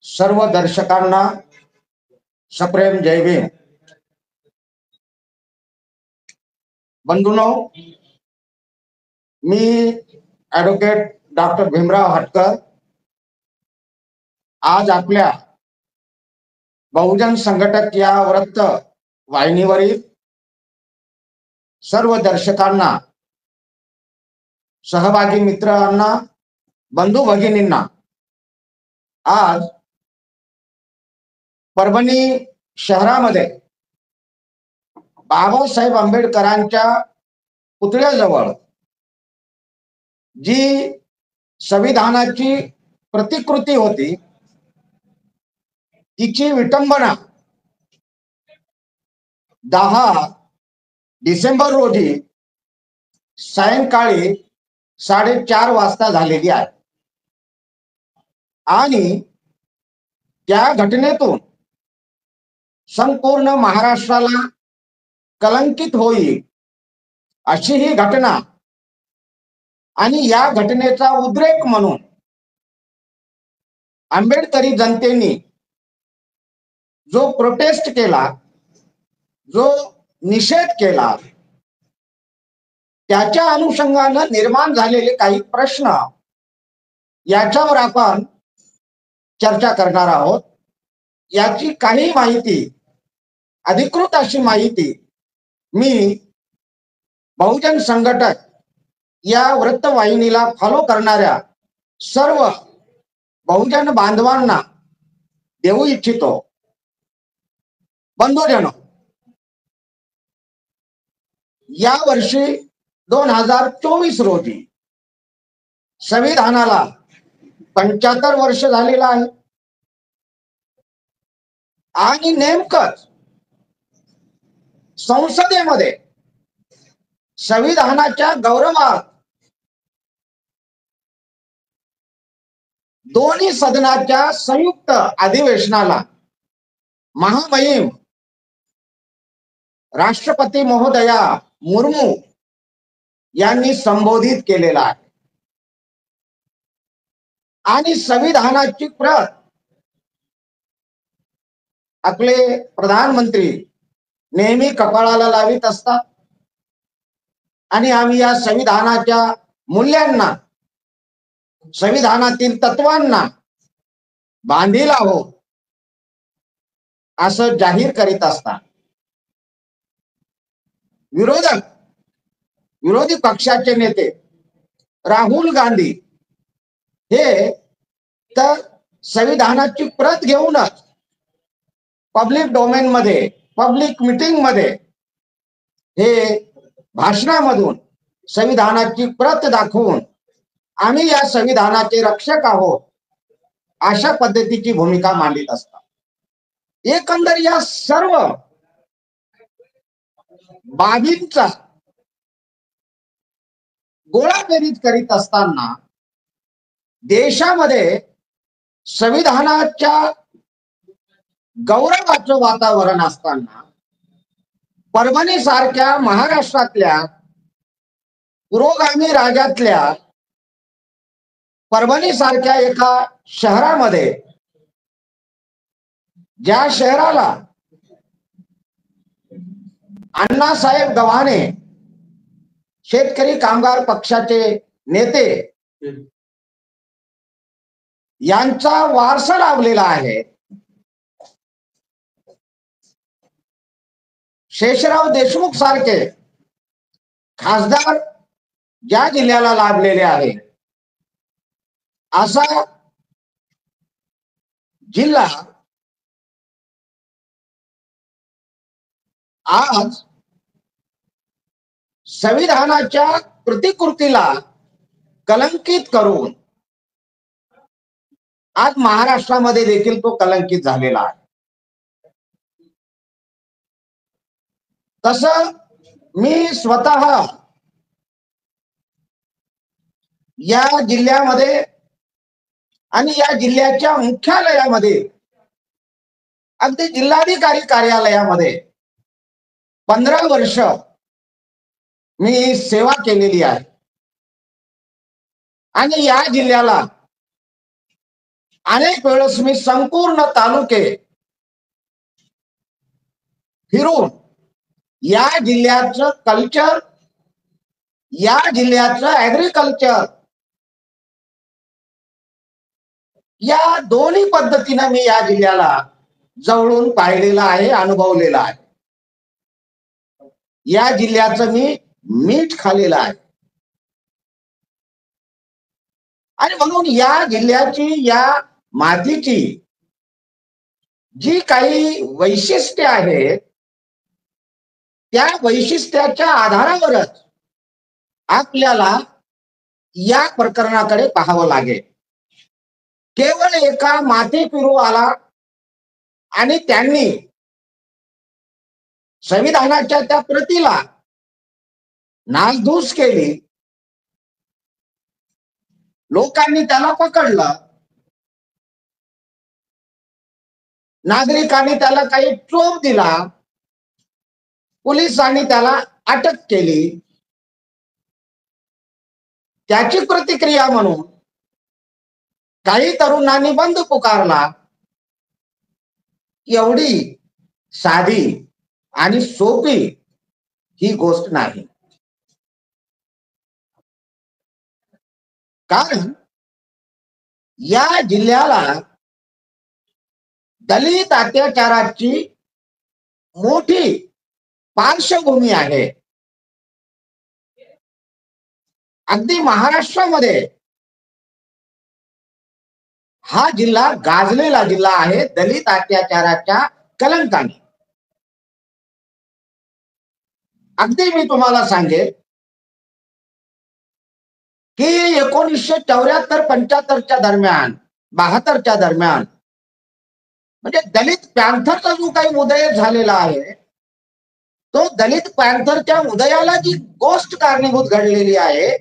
सर्व दर्शकांना सप्रेम जय भीम. बंधूंनो, मी advocate doctor Bhimrao हटकर आज आपल्या बहुजन संघटक या वृत्त वाहिनीवरील सर्व दर्शकांना, सहभागी मित्रांना, बंधू भगिनींना आज परभणी शहरामध्ये बाबासाहेब आंबेडकरांच्या पुतळ्याजवळ जी संविधानाची प्रतिकृती होती तिची विटंबना 10 डिसेंबर रोजी सायंकाळी 4:30 वाजता झालेली आहे. आणि त्या घटनेतून संपूर्ण महाराष्ट्राला कलंकित होईल अशी ही घटना आणि या घटनेचा उद्रेक म्हणून आंबेडकरी जनतेने जो प्रोटेस्ट केला, जो निषेध केला, त्याच्या अनुषंगाने निर्माण झालेले काही प्रश्न याच्यावर आपण चर्चा करणार आहोत. याची काही माहिती, अधिकृत अशी माहिती मी बहुजन संघटक या वृत्तवाहिनीला फॉलो करणाऱ्या सर्व बहुजन बांधवांना देऊ इच्छितो. बंधूजनो, या वर्षी 2024 रोजी संविधानाला 75 वर्ष झालेला आहे. आणि नेमकंच संसदेमध्ये संविधानाच्या गौरवार्थ दोन्ही सदनाच्या संयुक्त अधिवेशनाला महामहिम राष्ट्रपती महोदया मुर्मू यांनी संबोधित केलेला आहे. आणि संविधानाची प्रत आपले प्रधानमंत्री नेहमी कपाळाला लावित असतात. आणि आम्ही या संविधानाच्या मूल्यांना, संविधानातील तत्वांना बांधील आहोत असं जाहीर करीत असतात. विरोधी पक्षाचे नेते राहुल गांधी हे तर संविधानाची प्रत घेऊनच पब्लिक डोमेन मध्ये, पब्लिक मीटिंग मध्ये हे भाषणामधून संविधानाची प्रत दाखवून आम्ही या संविधानाचे रक्षक आहोत अशा पद्धतीची भूमिका मांडीत असतात. एकंदर या सर्व बाबींचा गोळाबेरीज करीत असताना देशामध्ये संविधानाच्या गौरवाचं वातावरण असताना परभणी सारख्या महाराष्ट्रातल्या पुरोगामी राज्यातल्या परभणी सारख्या एका शहरामध्ये, ज्या शहराला अण्णासाहेब गव्हाणे शेतकरी कामगार पक्षाचे नेते यांचा वारसा लाभलेला आहे, शेषराव देशमुख सारखे खासदार ज्या जिल्ह्याला लाभलेले आहे, असा जिल्हा आज संविधानाच्या प्रतिकृतीला कलंकित करून आज महाराष्ट्रामध्ये देखील तो कलंकित झालेला आहे. तसं मी स्वतः या जिल्ह्यामध्ये आणि या जिल्ह्याच्या मुख्यालयामध्ये, अगदी जिल्हाधिकारी कार्यालयामध्ये 15 वर्ष मी सेवा केलेली आहे. आणि या जिल्ह्याला अनेक वेळेस मी संपूर्ण तालुके फिरून या जिल्ह्याचं कल्चर, या जिल्ह्याचं ऍग्रिकल्चर, या दोन्ही पद्धतीने मी या जिल्ह्याला जवळून पाहिलेला आहे, अनुभवलेला आहे. या जिल्ह्याचं मी मीठ खाल्लेलं आहे. आणि म्हणून या जिल्ह्याची, या मातीची जी काही वैशिष्ट्ये आहेत, त्या वैशिष्ट्याच्या आधारावरच आपल्याला या प्रकरणाकडे पाहावं लागेल. केवळ एका माती फिरू आला आणि त्यांनी संविधानाच्या त्या प्रतीला नासधूस केली, लोकांनी त्याला पकडलं, नागरिकांनी त्याला काही चोप दिला, पोलिसांनी त्याला अटक केली, त्याची प्रतिक्रिया म्हणून काही तरुणांनी बंद पुकारला. एवढी साधी आणि सोपी ही गोष्ट नाही. कारण या जिल्ह्याला दलित अत्याचाराची मोठी पार्श्वभूमी आहे. अगदी महाराष्ट्रामध्ये हा जिल्हा गाजलेला जिल्हा आहे दलित अत्याचाराच्या कलंकाने. अगदी मी तुम्हाला सांगेन की 1974-75च्या दरम्यान, 72च्या दरम्यान, म्हणजे दलित पॅन्थरचा जो काही उदय झालेला आहे, तो दलित पॅन्थरच्या उदयाला जी गोष्ट कारणीभूत घडलेली आहे,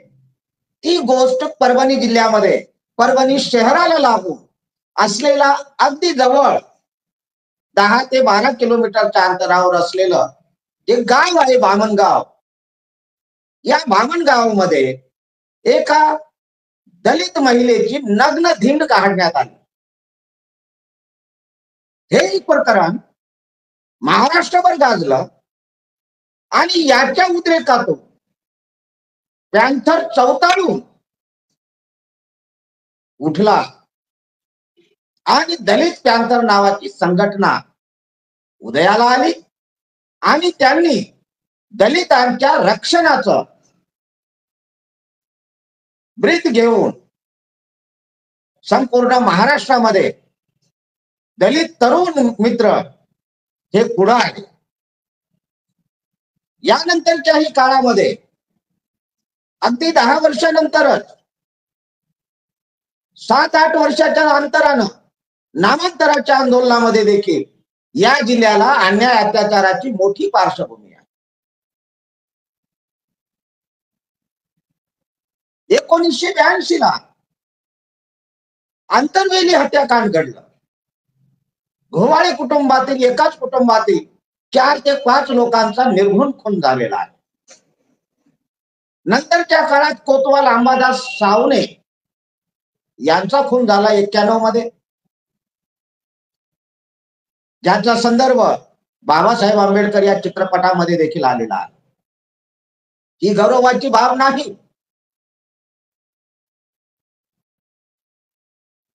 ती गोष्ट परभणी जिल्ह्यामध्ये, परभणी शहराला लागून असलेला अगदी जवळ 10 ते 12 किलोमीटरच्या अंतरावर असलेलं एक गाव आहे बामणगाव. या बामणगावमध्ये एका दलित महिलेची नग्न धिंड काढण्यात आली. हे प्रकरण महाराष्ट्रभर गाजलं आणि याच्या उद्रेकातून पॅन्थर चौताळून उठला आणि दलित पॅन्थर नावाची संघटना उदयाला आली आणि त्यांनी दलितांच्या रक्षणाचं ब्रीथ घेऊन संपूर्ण महाराष्ट्रामध्ये दलित तरुण मित्र हे पुढे आले. यानंतरच्याही काळामध्ये अगदी 10 वर्षानंतरच 7-8 वर्षाच्या अंतरानं नामांतराच्या आंदोलनामध्ये देखील या जिल्ह्याला अन्याय अत्याचाराची मोठी पार्श्वभूमी आहे. 1982 ला आंतरवेली हत्याकांड घडलं. घोवाळे कुटुंबातील, एकाच कुटुंबातील 4 ते 5 लोकांचा निर्घृण खून झालेला आहे. नंतरच्या काळात कोतवाल अंबादास सावणे यांचा खून झाला 91 मध्ये, ज्याचा संदर्भ बाबासाहेब आंबेडकर या चित्रपटामध्ये देखील आलेला आहे. ही गौरवाची बाब नाही.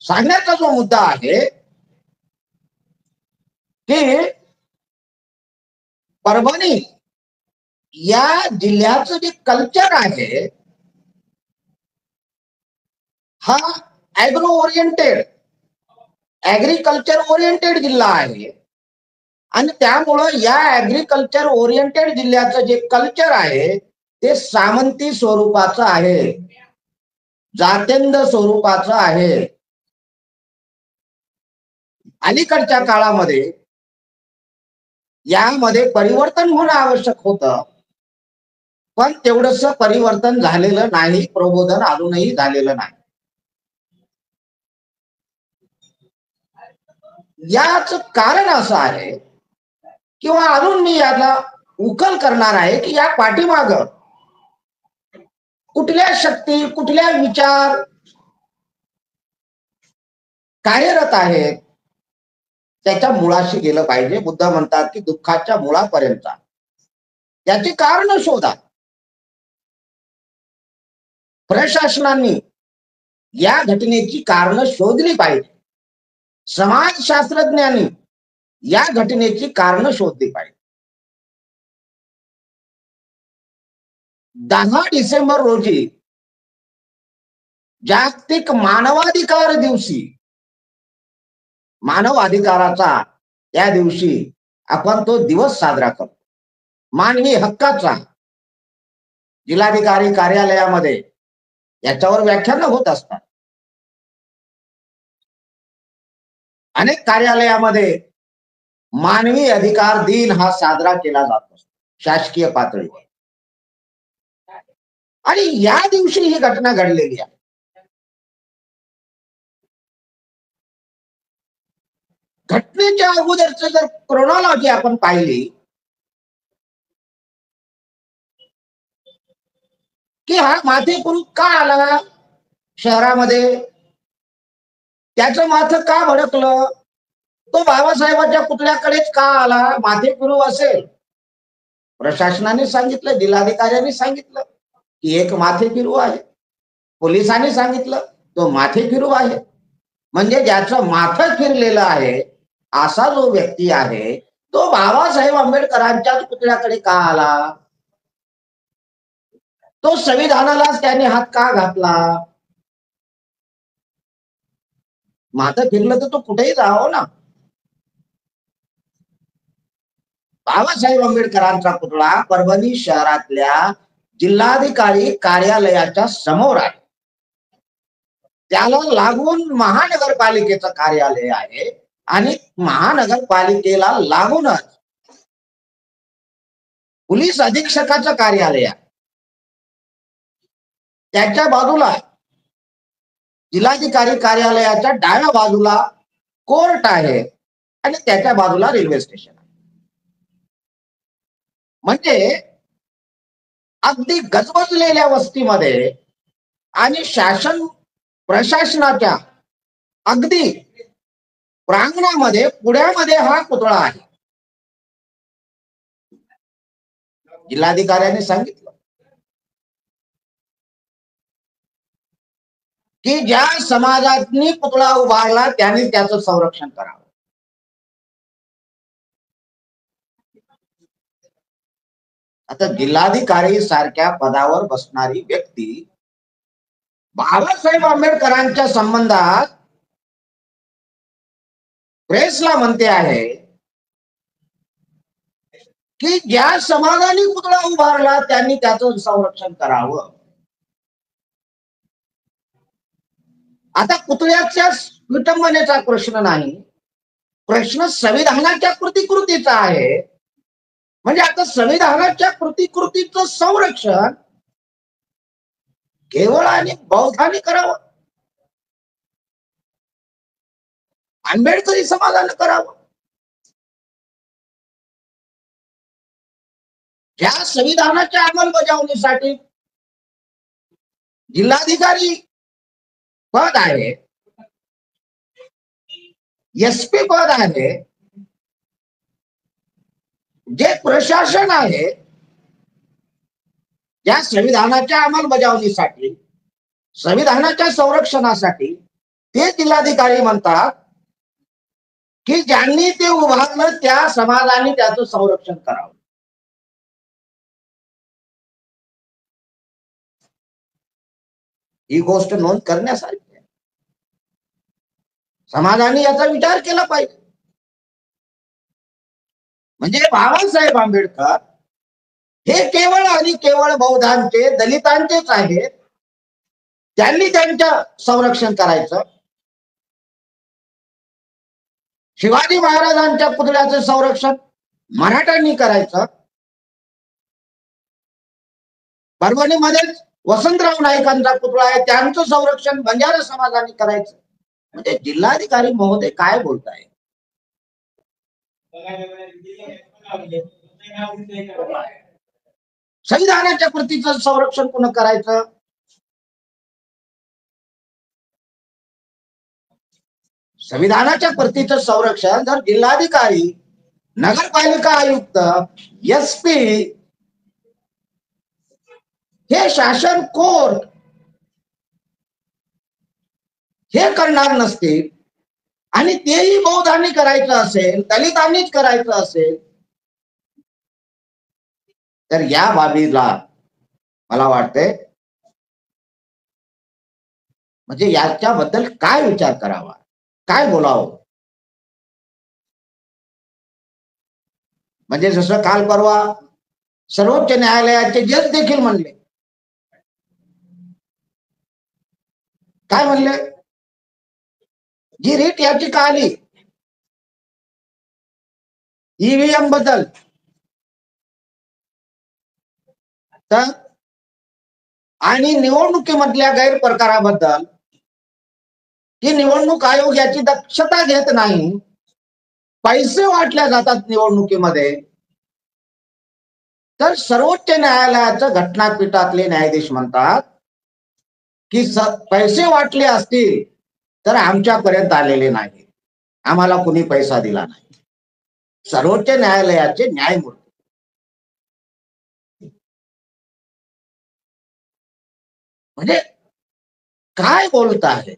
सांगण्याचा जो मुद्दा आहे की परभणी या जिल्ह्याचं जे कल्चर आहे, हा ऍग्रो ओरिएंटेड, ऍग्रिकल्चर ओरिएंटेड जिल्हा आहे. आणि त्यामुळं या ऍग्रिकल्चर ओरिएंटेड जिल्ह्याचं जे कल्चर आहे ते सामंती स्वरूपाचं आहे, जातींद स्वरूपाचं आहे. अलीकडच्या काळामध्ये यामध्ये परिवर्तन होणं आवश्यक होतं, पण तेवढंसं परिवर्तन झालेलं नाही, प्रबोधन अजूनही झालेलं नाही. याच कारण असं आहे किंवा अजून मी याला उकल करणार आहे की या पाठीमाग कुठल्या शक्ती, कुठल्या विचार कार्यरत आहेत त्याच्या मुळाशी गेलं पाहिजे. बुद्ध म्हणतात की दुःखाच्या मुळापर्यंत त्याची कारण शोधा. प्रशासनांनी या घटनेची कारण शोधली पाहिजे. समाजशास्त्रज्ञांनी या घटनेची कारण शोधली पाहिजे. 10 डिसेंबर रोजी जागतिक मानवाधिकार दिवशी, मानव अधिकाराचा या दिवशी आपण तो दिवस साजरा करतो. मानवी हक्काचा जिल्हाधिकारी कार्यालयामध्ये याच्यावर व्याख्यान होत असतात. अनेक कार्यालयामध्ये मानवी अधिकार दिन हा साजरा केला जातो शासकीय पातळीवर. आणि या दिवशी ही घटना घडलेली आहे. घटनेच्या अगोदरच जर क्रोनॉलॉजी आपण पाहिली की हा माथेपुरू का आला शहरामध्ये, त्याचं माथं का भडकलं, तो बाबासाहेबांच्या पुतळ्याकडेच का आला. माथेपुरू असेल, प्रशासनाने सांगितलं, जिल्हाधिकाऱ्यांनी सांगितलं की एक माथेफिरू आहे, पोलिसांनी सांगितलं तो माथेफिरू आहे. म्हणजे ज्याचं माथं फिरलेलं आहे असा जो व्यक्ती आहे तो बाबासाहेब आंबेडकरांच्याच पुतळ्याकडे का आला. तो संविधानालाच त्याने हात का घातला. माथं फिरलं तर तो कुठेही जावं ना. बाबासाहेब आंबेडकरांचा पुतळा परभणी शहरातल्या जिल्हाधिकारी कार्यालयाच्या समोर आहे. त्याला लागून महानगरपालिकेचं कार्यालय आहे आणि महानगरपालिकेला लागूनच पोलीस अधीक्षकाचं कार्यालय आहे. त्याच्या बाजूला जिल्हाधिकारी कार्यालयाच्या डाव्या बाजूला कोर्ट आहे आणि त्याच्या बाजूला रेल्वे स्टेशन आहे. म्हणजे अगदी गजबजलेल्या वस्तीमध्ये आणि शासन प्रशासनाच्या अगदी प्रांगणामध्ये पुण्यामध्ये हा पुतळा आहे. जिल्हाधिकाऱ्यांनी सांगितलं की ज्या समाजातनी पुतळा उभारला त्यांनी त्याचं संरक्षण करावं. आता जिल्हाधिकारी सारख्या पदावर बसणारी व्यक्ती बाबासाहेब आंबेडकरांच्या संबंधात प्रेसला म्हणते आहे की ज्या समाजाने पुतळा उभारला त्यांनी त्याचं संरक्षण करावं. आता पुतळ्याच्या विटंबनेचा प्रश्न नाही, प्रश्न संविधानाच्या प्रतिकृतीचा आहे. म्हणजे आता संविधानाच्या प्रतिकृतीचं संरक्षण केवळ आणि बौद्धाने करावं, आंबेडकरी समाजाने करावं. या संविधानाच्या अंमलबजावणीसाठी जिल्हाधिकारी पद आहे, एसपी पद आहे, जे प्रशासन आहे या संविधानाच्या अंमलबजावणीसाठी, संविधानाच्या संरक्षणासाठी ते जिल्हाधिकारी म्हणतात की ज्यांनी ते उभारलं त्या समाजाने त्याचं संरक्षण करावं. ही गोष्ट नोंद करण्यासारखी आहे. समाजाने याचा विचार केला पाहिजे. म्हणजे बाबासाहेब आंबेडकर हे केवळ आणि केवळ बौद्धांचे, दलितांचेच आहेत. त्यांनी त्यांचं संरक्षण करायचं. शिवाजी महाराजांच्या पुतळ्याचं संरक्षण मराठ्यांनी करायचं. परभणीमध्येच वसंतराव नाईकांचा पुतळा आहे, त्यांचं संरक्षण बंजारा समाजाने करायचं. म्हणजे जिल्हाधिकारी महोदय काय बोलताय. संविधानाच्या प्रतीचं संरक्षण कोण करायचं. संविधानाच्या प्रतीचं संरक्षण जर जिल्हाधिकारी, नगरपालिका आयुक्त, एसपी, हे शासन कोर्ट हे करणार नसतील आणि तेही बौद्धांनी करायचं असेल, दलितांनीच करायचं असेल, तर या बाबीला मला वाटतंय म्हणजे याच्याबद्दल काय विचार करावा, काय बोलावं. म्हणजे जसं काल परवा सर्वोच्च न्यायालयाचे जज देखील म्हणले, काय म्हणले, जी रीट याचिका आली ईव्हीएम बद्दल, तर आणि निवडणुकीमधल्या गैरप्रकाराबद्दल की निवडणूक आयोग याची दक्षता घेत नाही, पैसे वाटल्या जातात निवडणुकीमध्ये, तर सर्वोच्च न्यायालयाचं घटनापीठातले न्यायाधीश म्हणतात की पैसे वाटले असतील तर आमच्यापर्यंत आलेले नाही, आम्हाला कुणी पैसा दिला नाही. सर्वोच्च न्यायालयाचे न्यायमूर्ती म्हणजे काय बोलत आहे.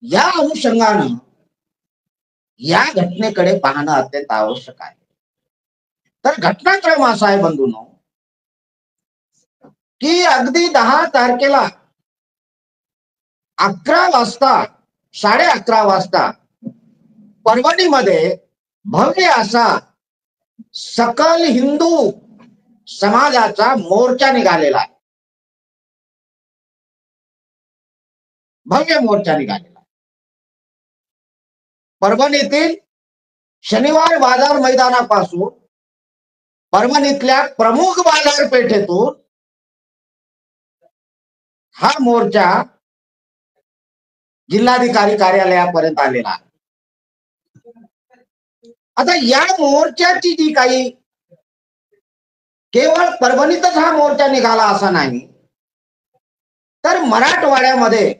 या अनुषंगानं या घटनेकडे पाहणं अत्यंत आवश्यक आहे. तर घटनाक्रम असा आहे बंधूंनो की अगदी 10 तारखेला 11 वाजता, 11:30 वाजता परभणीमध्ये भव्य असा सकल हिंदू समाजाचा मोर्चा निघालेला आहे. भव्य मोर्चा निघालेला परभणीतील शनिवार बाजार मैदानापासून परभणीतल्या प्रमुख बाजारपेठेतून हा मोर्चा जिल्हाधिकारी कार्यालयापर्यंत आलेला आहे. आता या मोर्चाची जी काही केवळ परभणीतच हा मोर्चा निघाला असा नाही, तर मराठवाड्यामध्ये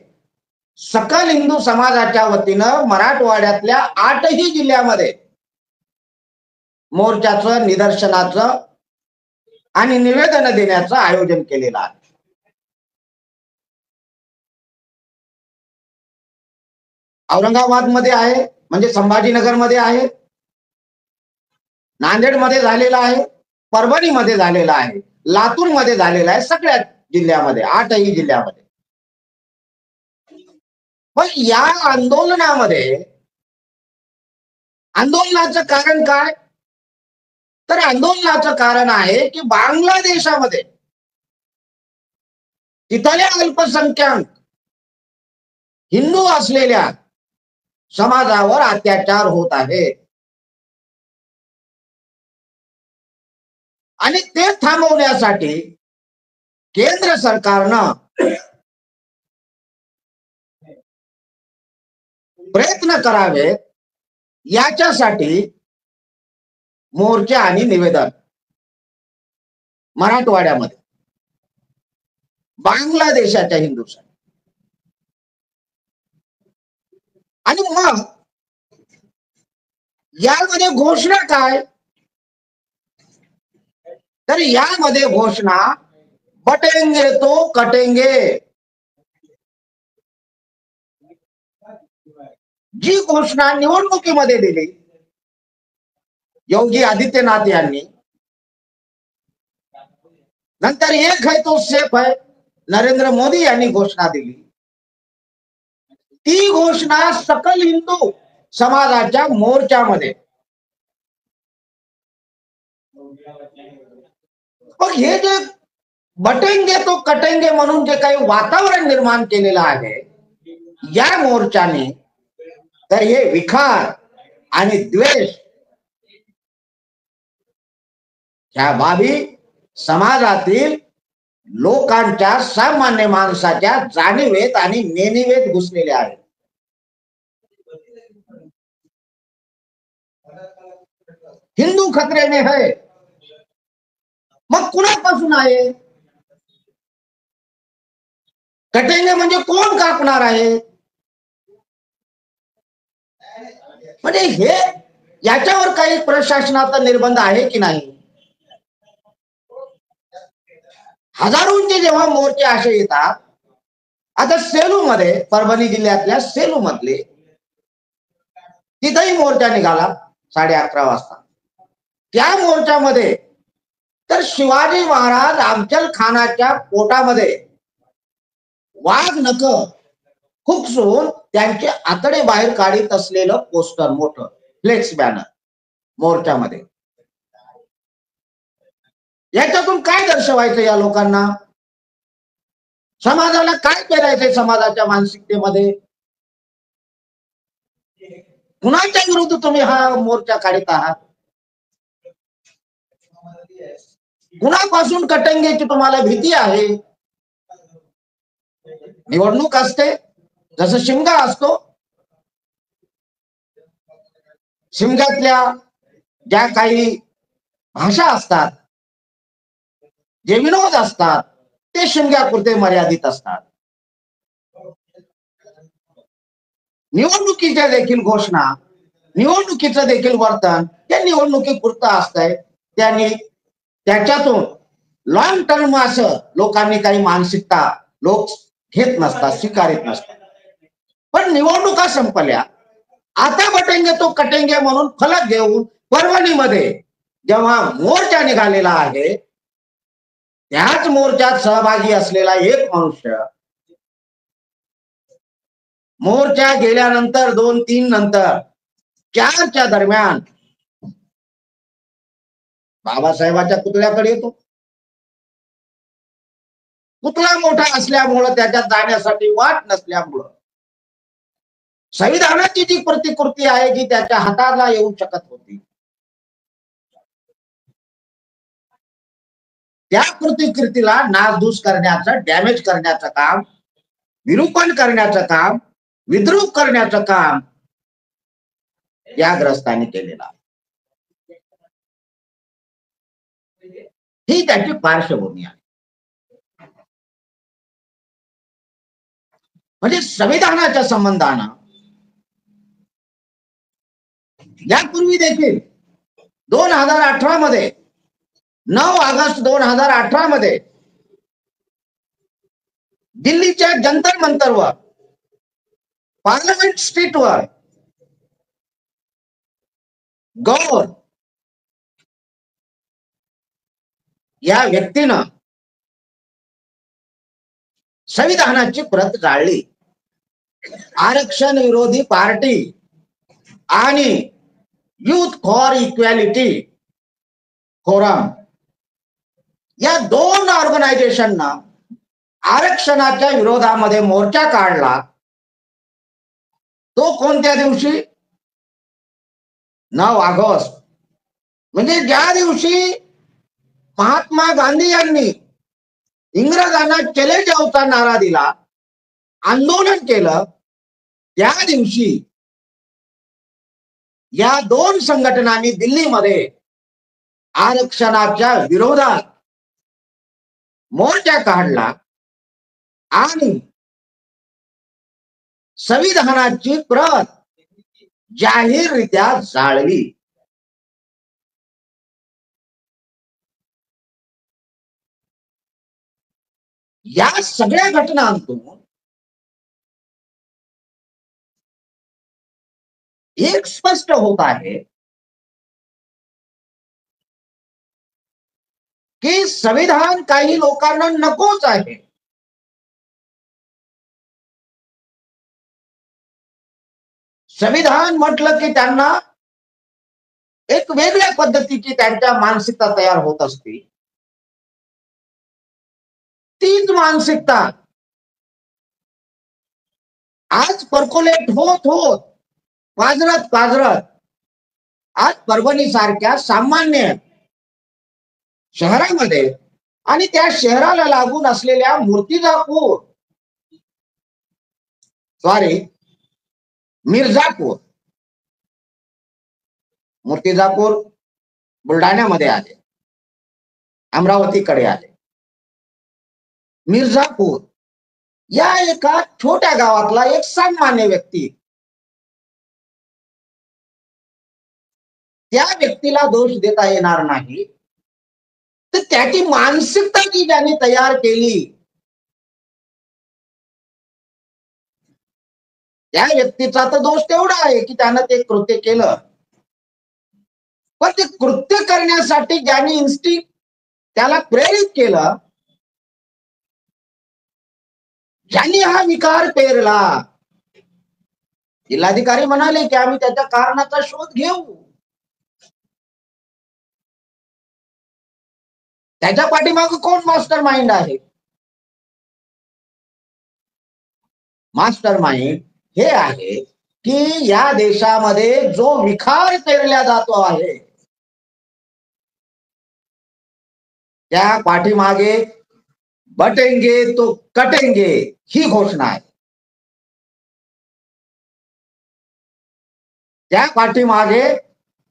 सकल हिंदू समाजाच्या वतीनं मराठवाड्यातल्या 8ही जिल्ह्यामध्ये मोर्चाचं, निदर्शनाचं आणि निवेदन देण्याचं आयोजन केलेलं आहे. औरंगाबाद मध्ये आहे, म्हणजे संभाजीनगर मध्ये आहे, नांदेड मध्ये झालेला आहे, परभणीमध्ये झालेला आहे, लातूर मध्ये झालेला आहे, सगळ्या जिल्ह्यामध्ये, 8ही जिल्ह्यामध्ये. पण या आंदोलनाचं कारण काय, तर आंदोलनाचं कारण आहे की बांगलादेशामध्ये तिथल्या अल्पसंख्याक हिंदू असलेल्या समाजावर अत्याचार होत आहे आणि ते थांबवण्यासाठी केंद्र सरकारनं प्रयत्न करावे, याच्यासाठी मोर्चा आणि निवेदन मराठवाड्यामध्ये बांगलादेशाच्या हिंदूसाठी. आणि मग यामध्ये घोषणा काय, तर यामध्ये घोषणा बटेंगे तो कटेंगे, जी घोषणा निवडणुकीमध्ये दिली योगी आदित्यनाथ यांनी, नंतर एक है तो सेफ है नरेंद्र मोदी यांनी घोषणा दिली, ती घोषणा सकल हिंदू समाजाच्या मोर्चामध्ये. मग हे जे बटेंगे तो कटेंगे म्हणून जे काही वातावरण निर्माण केलेलं आहे या मोर्चाने, तर हे विखार आणि द्वेष ह्या बाबी समाजातील लोकांच्या, सामान्य माणसाच्या जाणीवेत आणि नेणिवेत घुसलेल्या आहेत. हिंदू खतरे में है, मग कुणापासून आहे, कटेंगे म्हणजे कोण कापणार आहे? म्हणजे हे याच्यावर काही प्रशासनाचा निर्बंध आहे की नाही? हजारोंचे जेव्हा मोर्चे असे येतात, आता सेलू मध्ये, परभणी जिल्ह्यातल्या सेलू मधले तिथेही मोर्चा निघाला 11:30 वाजता. त्या मोर्चामध्ये तर शिवाजी महाराज अफजल खानाच्या पोटामध्ये वाघ नख खुपसून त्यांचे आतडे बाहेर काढीत असलेलं पोस्टर, मोठं फ्लेक्स बॅनर मोर्चामध्ये. याच्यातून काय दर्शवायचं या लोकांना? समाजाला काय पेरायचंय समाजाच्या मानसिकतेमध्ये? कुणाच्या विरुद्ध तुम्ही हा मोर्चा काढत आहात? कुणापासून कटेंगेची तुम्हाला भीती आहे? निवडणूक असते, जसं शिमगा असतो, शिमग्यातल्या ज्या काही भाषा असतात, जे विनोद असतात, ते शिमग्यापुरते मर्यादित असतात. निवडणुकीच्या देखील घोषणा, निवडणुकीचं देखील वर्तन हे निवडणुकीपुरतं असतंय. त्यांनी त्याच्यातून लॉंग टर्म असं लोकांनी काही मानसिकता लोक घेत नसतात, स्वीकारित नसतात. पण निवडणुका संपल्या, आता बटेंगे तो कटेंगे म्हणून फलक घेऊन परभणीमध्ये जेव्हा मोर्चा निघालेला आहे, त्याच मोर्चात सहभागी असलेला एक मनुष्य मोर्चा गेल्यानंतर 2-3 नंतर 4च्या दरम्यान बाबासाहेबांच्या पुतळ्याकडे येतो. पुतळा मोठा असल्यामुळं, त्याच्यात जाण्यासाठी वाट नसल्यामुळं, संविधानाची जी प्रतिकृती आहे जी त्याच्या हाताला येऊ शकत होती, त्या प्रतिकृतीला नासधूस करण्याचं, डॅमेज करण्याचं काम, विरूपण करण्याचं काम, विद्रूप करण्याचं काम या ग्रस्तांनी केलेलं आहे. ही त्याची पार्श्वभूमी आहे. म्हणजे संविधानाच्या संबंधानं यापूर्वी देखील 2018 मध्ये, 9 ऑगस्ट 2018 मध्ये दिल्लीच्या जंतर मंतरवर, पार्लमेंट स्ट्रीटवर गौर या व्यक्तीनं संविधानाची प्रत जाळली. आरक्षण विरोधी पार्टी आणि युथ फॉर इक्वॅलिटी फोरम या 2 ऑर्गनायझेशनना आरक्षणाच्या विरोधामध्ये मोर्चा काढला. तो कोणत्या दिवशी? 9 ऑगस्ट, म्हणजे ज्या दिवशी महात्मा गांधी यांनी इंग्रजांना चले जाओचा नारा दिला, आंदोलन केलं, त्या दिवशी या 2 संघटनांनी दिल्लीमध्ये आरक्षणाच्या विरोधात मोर्चा काढला आणि संविधानाची प्रत जाहीररित्या जाळली. या सगळ्या घटनांतून एक स्पष्ट होत आहे की संविधान काही लोकांना नकोच आहे. संविधान म्हटलं की त्यांना एक वेगळ्या पद्धतीची त्यांच्या मानसिकता तयार होत असते. तीच मानसिकता आज पर्कोलेट होत होत, पाजरत आज परभणी सारख्या सामान्य शहरामध्ये आणि त्या शहराला लागून असलेल्या मूर्तिजापूर बुलढाण्यामध्ये आले, अमरावतीकडे आले. मिर्झापूर या एका छोट्या गावातला एक सामान्य व्यक्ती, त्या व्यक्तीला दोष देता येणार नाही. तर त्याची मानसिकता जी ज्याने तयार केली, त्या व्यक्तीचा तर दोष तेवढा आहे की त्यानं ते कृत्य केलं. पण ते कृत्य करण्यासाठी ज्यांनी इन्स्टिंक्ट त्याला प्रेरित केलं, ज्यांनी हा विकार पेरला, जिल्हाधिकारी म्हणाले की आम्ही त्याच्या कारणाचा शोध घेऊ. त्याच्या पाठीमागे कोण मास्टर माइंड आहे? मास्टर माइंड हे आहे की या देशामध्ये जो विखार पेरला जातो आहे, त्या पाठीमागे बटेंगे तो कटेंगे ही घोषणा आहे. त्या पाठीमागे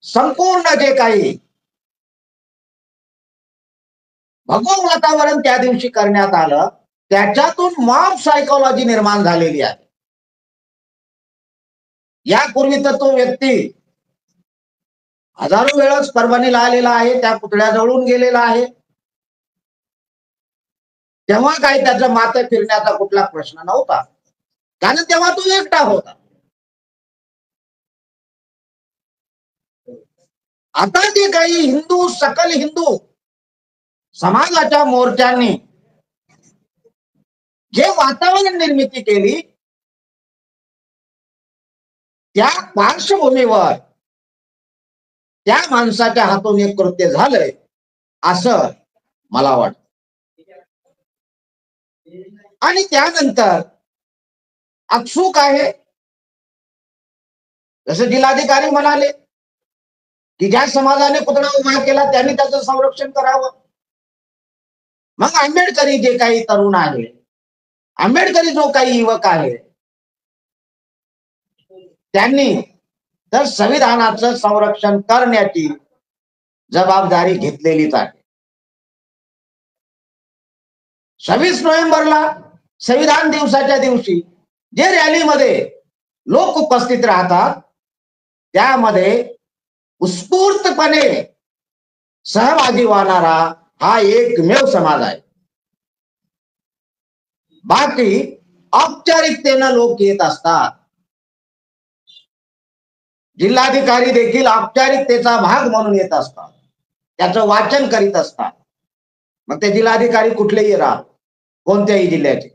संपूर्ण जे काही भगवं वातावरण त्या दिवशी करण्यात आलं, त्याच्यातून मॉब सायकोलॉजी निर्माण झालेली आहे. यापूर्वी तर तो व्यक्ती हजारो वेळच परभणीला आलेला आहे, त्या पुतळ्या जळून गेलेला आहे. तेव्हा काही त्याचं माथं फिरण्याचा कुठला प्रश्न नव्हता, कारण तेव्हा तो एकटा होता. आता जे काही हिंदू, सकल हिंदू समाजाच्या मोर्चांनी जे वातावरण निर्मिती केली, त्या पार्श्वभूमीवर त्या माणसाच्या हातून एक कृत्य झालंय असं मला वाटतं. आणि त्यानंतर अचूक आहे, जसं जिल्हाधिकारी म्हणाले की ज्या समाजाने पुतळा उभा केला त्यांनी त्याचं संरक्षण करावं. मग आंबेडकरी जे काही तरुण आहे, आंबेडकरी जो काही युवक आहे, त्यांनी तर संविधानाचं संरक्षण करण्याची जबाबदारी घेतलेलीच आहे. 26 नोव्हेंबरला संविधान दिवसाच्या दिवशी जे रॅलीमध्ये लोक उपस्थित राहतात, त्यामध्ये उत्स्फूर्तपणे सहभागी होणारा हा एकमेव समाज आहे. बाकी औपचारिकतेनं लोक येत असतात. जिल्हाधिकारी देखील औपचारिकतेचा भाग म्हणून येत असतात, त्याचं वाचन करीत असतात. मग ते जिल्हाधिकारी कुठलेही राहा, कोणत्याही जिल्ह्याचे,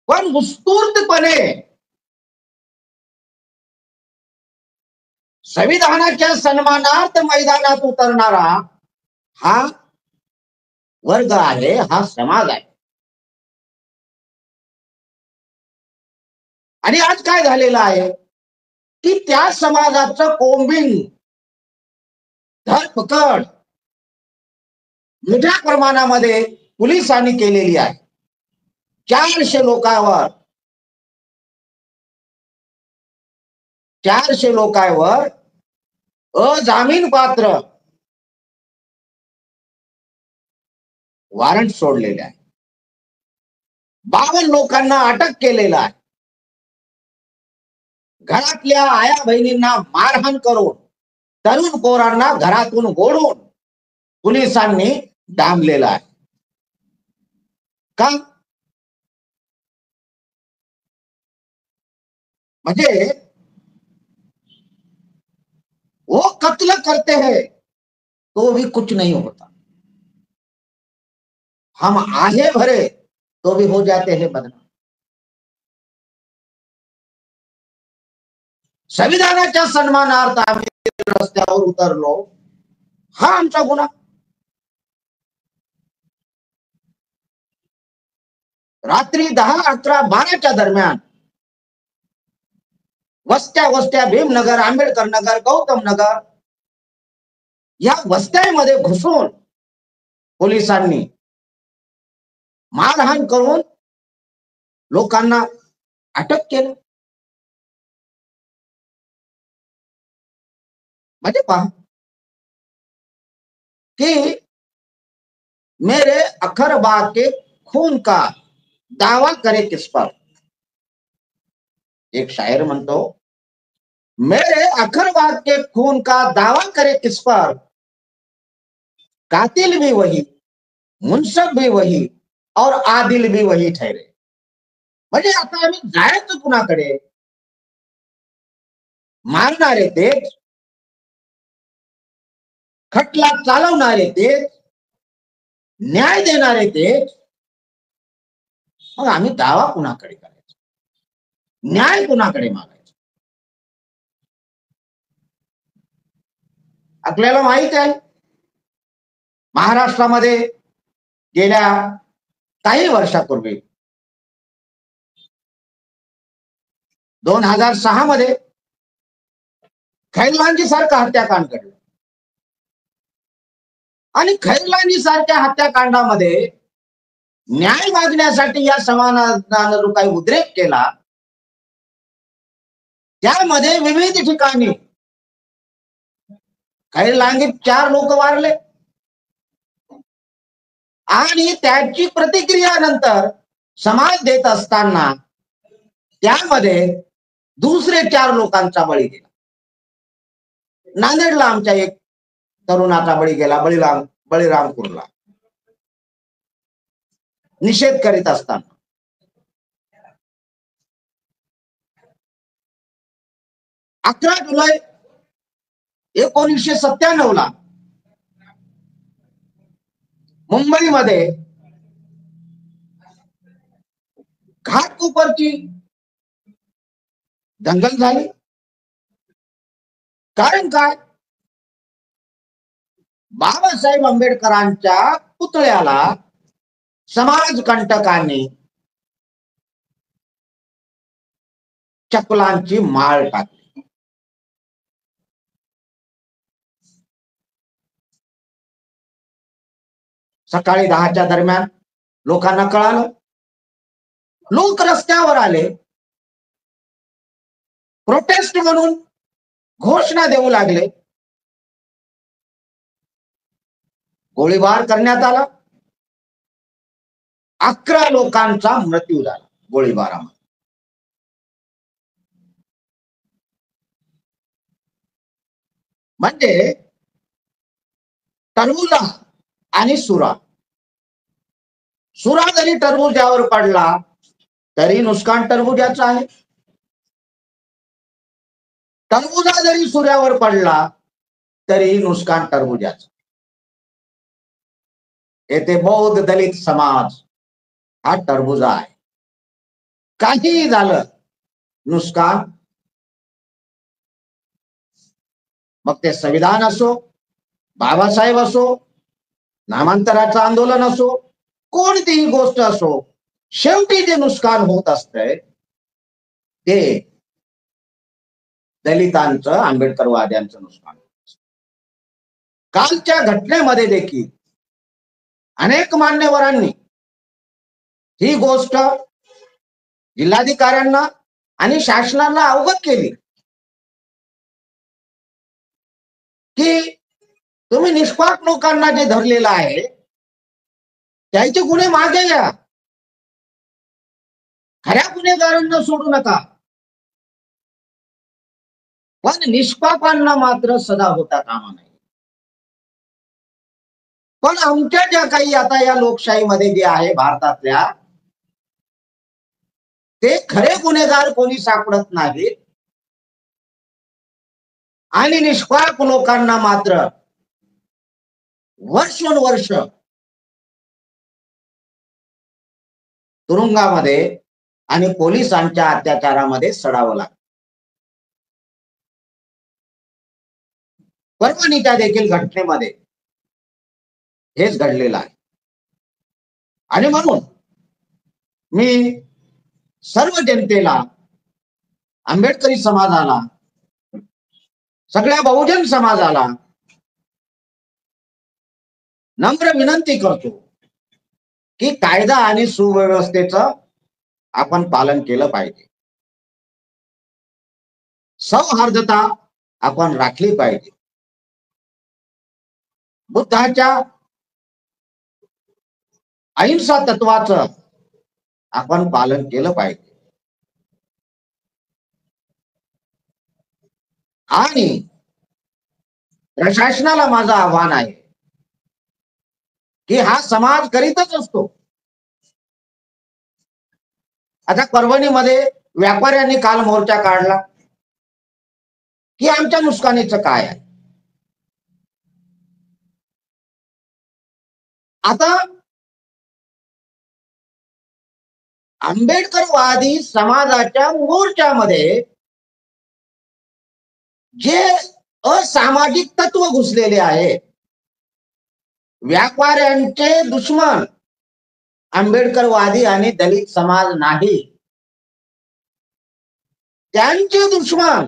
पण उत्स्फूर्तपणे संविधानाच्या सन्मानार्थ मैदानात उतरणारा हा वर्ग आहे, हा समाज आहे. आणि आज काय झालेलं आहे की त्या समाजाचं कोम्बिंग, धरपकड मोठ्या प्रमाणामध्ये पोलिसांनी केलेली आहे. 400 लोकांवर 400 लोकांवर अजामीन पात्र वॉरंट सोडलेले आहे. 52 लोकांना अटक केलेलं आहे. घरातल्या आया बहिणींना मारहाण करून, तरुण पोरांना घरातून ओढून पोलिसांनी डांबलेलं आहे. का? म्हणजे वो कत्ल करते हैं तो भी कुछ नहीं होता, हम आगे भरे तो भी हो जाते हैं बदनाम. संविधानाच्या सन्मानार्थ आम्ही रस्त्यावर उतरलो, हा आमचा गुन्हा. रात्री 10, 11, 12च्या दरम्यान वस्त्या वस्त्या भीमनगर, आंबेडकर नगर, गौतम नगर या वस्त्यांमध्ये घुसून पोलिसांनी मारहाण करून लोकांना अटक केलं. म्हणजे पहा कि मेरे अखर बाग के खून का दावा करे किस पर। एक शायर म्हणतो, मेरे अखरवाद के खून का दावा करे किस पर, कातिल भी वही, मुनसब भी वही और आदिल भी वही ठहरे. म्हणजे आता आम्ही जायचं कुणाकडे? मारणारे तेच, खटला चालवणारे तेच, न्याय देणारे तेच. मग आम्ही दावा कुणाकडे करायचा? न्याय कुणाकडे मागायचा? आपल्याला माहित आहे, महाराष्ट्रामध्ये गेल्या काही वर्षापूर्वी 2006 मध्ये खैरलांजी सारखा हत्याकांड घडलं. आणि खैरलांजी सारख्या हत्याकांडामध्ये न्याय मागण्यासाठी या समाजानं जो काही उद्रेक केला, त्यामध्ये विविध ठिकाणी खैरलांजीत 4 लोक वारले आणि त्याची प्रतिक्रिया नंतर समाज देत असताना त्यामध्ये दुसरे 4 लोकांचा बळी गेला. नांदेडला आमच्या एक तरुणाचा बळी गेला, बळीरामपूरला निषेध करीत असताना. अकरा जुलै 1997 मुंबईमध्ये घाटकोपरची दंगल झाली. कारण काय? बाबासाहेब आंबेडकरांच्या पुतळ्याला समाजकंटकांनी चपलांची माळ टाकली. सकाळी 10च्या दरम्यान लोकांना कळालं, लोक रस्त्यावर आले, प्रोटेस्ट म्हणून घोषणा देऊ लागले. गोळीबार करण्यात आला. 11 लोकांचा मृत्यू झाला गोळीबारामध्ये. म्हणजे टरबुजा आणि सुरा जरी टरबुजावर पडला तरी नुकसान टरबुजाचं आहे. टरबुजा जरी सुऱ्यावर पडला तरी नुकसान टरबुजाचं. येथे बौद्ध दलित समाज हा टरबुजा आहे. काहीही झालं नुकसान, मग ते संविधान असो, बाबासाहेब असो, नामांतराचं आंदोलन असो, कोणतीही गोष्ट असो, शेवटी जे नुकसान होत असतंय ते दलितांचं, आंबेडकरवाद्यांचं नुकसान. कालच्या घटनेमध्ये देखील अनेक मान्यवरांनी ही गोष्ट जिल्हाधिकाऱ्यांना आणि शासनाला अवगत केली की तुम्ही निष्पाप लोकांना जे धरलेलं आहे त्याचे गुन्हे मागे घ्या, खऱ्या गुन्हेगारांना सोडू नका, पण निष्पापांना मात्र सदा होता कामा नये. पण आमच्या ज्या काही आता या लोकशाहीमध्ये जे आहे भारतातल्या, ते खरे गुन्हेगार कोणी सापडत नाही आणि निष्पाप लोकांना मात्र वर्षोनवर्ष तुरुंगामध्ये आणि पोलिसांच्या अत्याचारामध्ये सडावं लागतं. परभणीच्या देखील घटनेमध्ये हेच घडलेलं आहे. आणि म्हणून मी सर्व जनतेला, आंबेडकरी समाजाला, सगळ्या बहुजन समाजाला नम्र विनंती करतो की कायदा आणि सुव्यवस्थेचं आपण पालन केलं पाहिजे. सौहार्दता आपण राखली पाहिजे. बुद्धाच्या अहिंसा तत्वाचं आपण पालन केलं पाहिजे. आणि प्रशासनाला माझं आव्हान आहे की हा समाज करीतच असतो. आता परभणीमध्ये व्यापाऱ्यांनी काल मोर्चा काढला की आमच्या नुकसानीचं काय आहे. आता आंबेडकरवादी समाजाच्या मोर्चामध्ये जे असामाजिक तत्व घुसलेले आहे, व्यापाऱ्यांचे दुश्मन आंबेडकरवादी आणि दलित समाज नाही, त्यांचे दुश्मन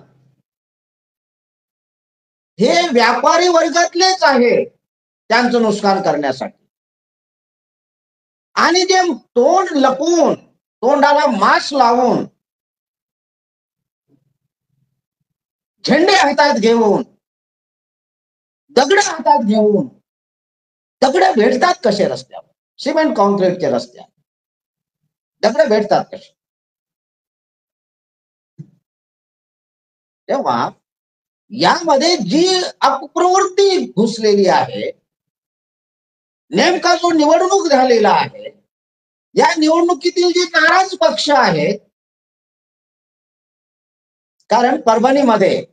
हे व्यापारी वर्गातलेच आहे, त्यांचं नुकसान करण्यासाठी. आणि जे तोंड लपवून, तोंडाला मास्क लावून, झेंडे हातात घेऊन, दगड हातात घेऊन, दगड भेटतात कसे रस्त्यावर, सिमेंट कॉन्क्रीटच्या रस्त्यावर दगड भेटतात कसे. तेव्हा यामध्ये जी अपप्रवृत्ती घुसलेली आहे, नेमका जो निवडणूक झालेला आहे, या निवडणुकीतील जे नाराज पक्ष आहेत, कारण परभणीमध्ये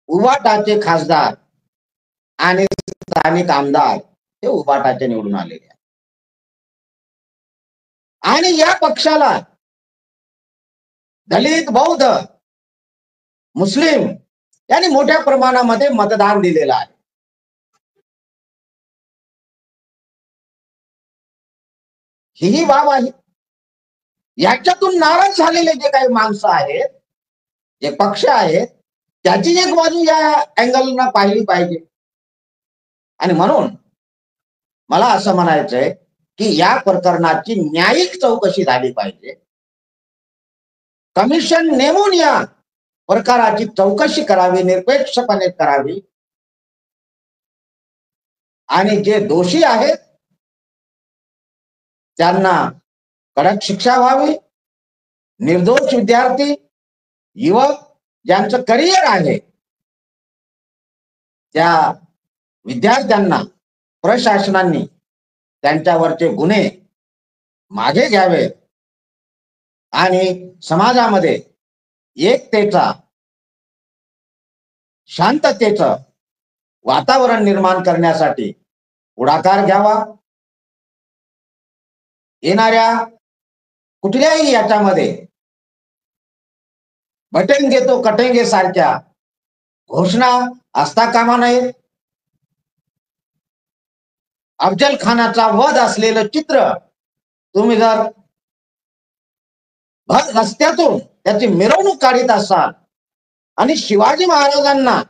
उबाटाचे खासदार आणि स्थानिक आमदार हे उबाटाचे निवडून आलेले आहेत. आणि या पक्षाला दलित, बौद्ध, मुस्लिम यांनी मोठ्या प्रमाणामध्ये मतदान दिलेलं आहे. ही बाब आहे. याच्यातून नाराज झालेले जे काही माणसं आहेत, जे पक्ष आहेत, त्याची एक बाजू या अँगलनं पाहिली पाहिजे. आणि म्हणून मला असं म्हणायचंय की या प्रकरणाची न्यायिक चौकशी झाली पाहिजे. कमिशन नेमून या प्रकाराची चौकशी करावी, निरपेक्षपणे करावी. आणि जे दोषी आहेत त्यांना कडक शिक्षा व्हावी. निर्दोष विद्यार्थी, युवक ज्यांचं करिअर आहे, त्या विद्यार्थ्यांना प्रशासनाने त्यांच्यावरचे गुन्हे मागे घ्यावेत आणि समाजामध्ये एकतेचा, शांततेचं वातावरण निर्माण करण्यासाठी पुढाकार घ्यावा. येणाऱ्या कुठल्याही याच्यामध्ये बटेंगे तो कटेंगे सारख्या घोषणा असता कामा नये. अफजल खानाचा वध असलेलं चित्र तुम्ही जर भर रस्त्यातून त्याची मिरवणूक काढीत असाल आणि शिवाजी महाराजांना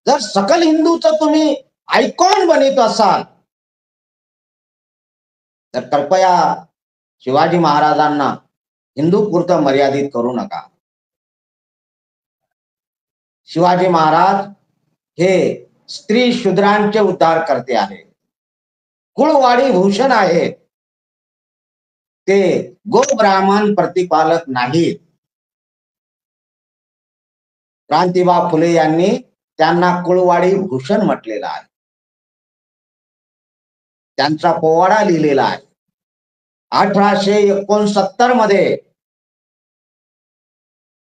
जर सकल हिंदूचं तुम्ही आयकॉन बनवत असाल, तर कृपया शिवाजी महाराजांना हिंदू पुरतं मर्यादित करू नका. शिवाजी महाराज हे स्त्री शूद्रांचे उद्धार करते आहे, कुळवाडी भूषण आहे, ते गो ब्राह्मण प्रतिपालक नाहीत. क्रांतीबा फुले यांनी त्यांना कुळवाडी भूषण म्हटलेलं आहे. त्यांचा पोवाडा लिहिलेला आहे. 1869 मध्ये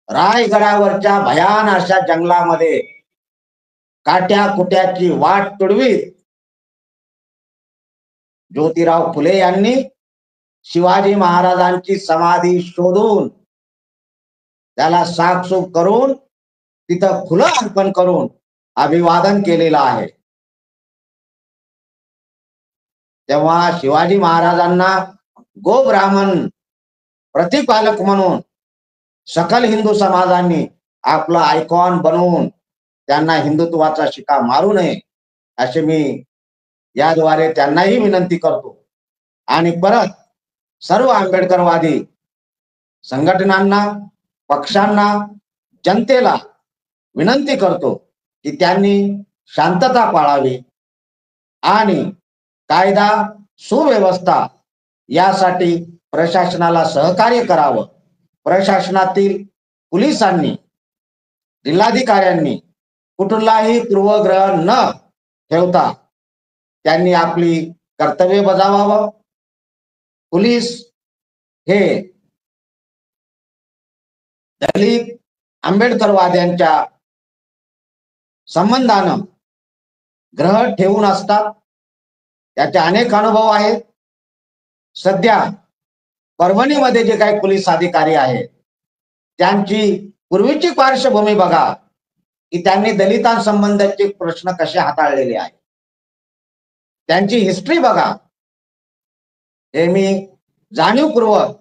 रायगडावरच्या भयान अशा जंगलामध्ये काट्या कुट्याची वाट तुडवीत ज्योतिराव फुले यांनी शिवाजी महाराजांची समाधी शोधून त्याला साफसूफ करून तिथं फुलं अर्पण करून अभिवादन केलेलं आहे. तेव्हा शिवाजी महाराजांना गो ब्राह्मण प्रतिपालक म्हणून सकल हिंदू समाजांनी आपला आयकॉन बनवून त्यांना हिंदुत्वाचा शिक्का मारू नये असे मी याद्वारे त्यांनाही विनंती करतो. आणि परत सर्व आंबेडकरवादी संघटनांना, पक्षांना, जनतेला विनंती करतो की त्यांनी शांतता पाळावी आणि कायदा सुव्यवस्था यासाठी प्रशासनाला सहकार्य करावं. प्रशासनातील पोलिसांनी, जिल्हाधिकाऱ्यांनी कुठलाही पूर्वग्रह न ठेवता त्यांनी आपली कर्तव्य बजावावं. पोलीस हे दलित आंबेडकरवाद्यांच्या संबंधानं ग्रह ठेवून असतात. त्याचे अनेक अनुभव आहेत. सध्या परभणीमध्ये जे काही पोलीस अधिकारी आहेत त्यांची पूर्वीची पार्श्वभूमी बघा की त्यांनी दलितांसंबंधाचे प्रश्न कसे हाताळलेले आहेत. त्यांची हिस्ट्री बघा. हे मी जाणीवपूर्वक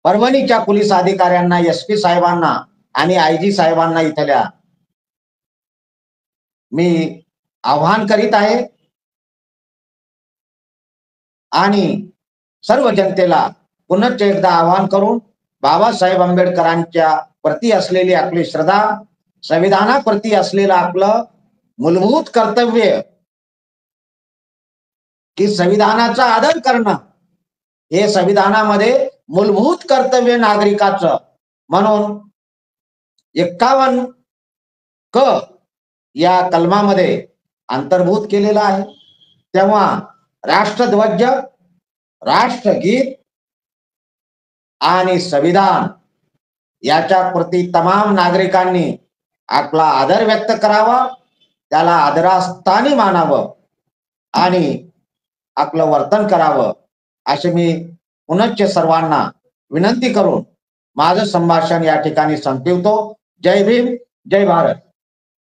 परभणीच्या पोलीस अधिकाऱ्यांना, SP साहेबांना आणि IG साहेबांना इथल्या मी आव्हान करीत आहे आणि सर्व जनतेला पुनश्च एकदा आवाहन करून बाबासाहेब आंबेडकरांच्या प्रती असलेली आपली श्रद्धा, संविधानाप्रती असलेलं आपलं मूलभूत कर्तव्य की संविधानाचा आदर करणं हे संविधानामध्ये मूलभूत कर्तव्य नागरिकाचं म्हणून 51 क या कलमामध्ये अंतर्भूत केलेला आहे. तेव्हा राष्ट्रध्वज, राष्ट्रगीत आणि संविधान याच्या प्रती तमाम नागरिकांनी आपला आदर व्यक्त करावा, त्याला आदरास्थानी मानावं आणि आपलं वर्तन करावं असे मी पुनश्च सर्वांना विनंती करून माझं संभाषण या ठिकाणी संपवितो. जय भीम, जय भारत.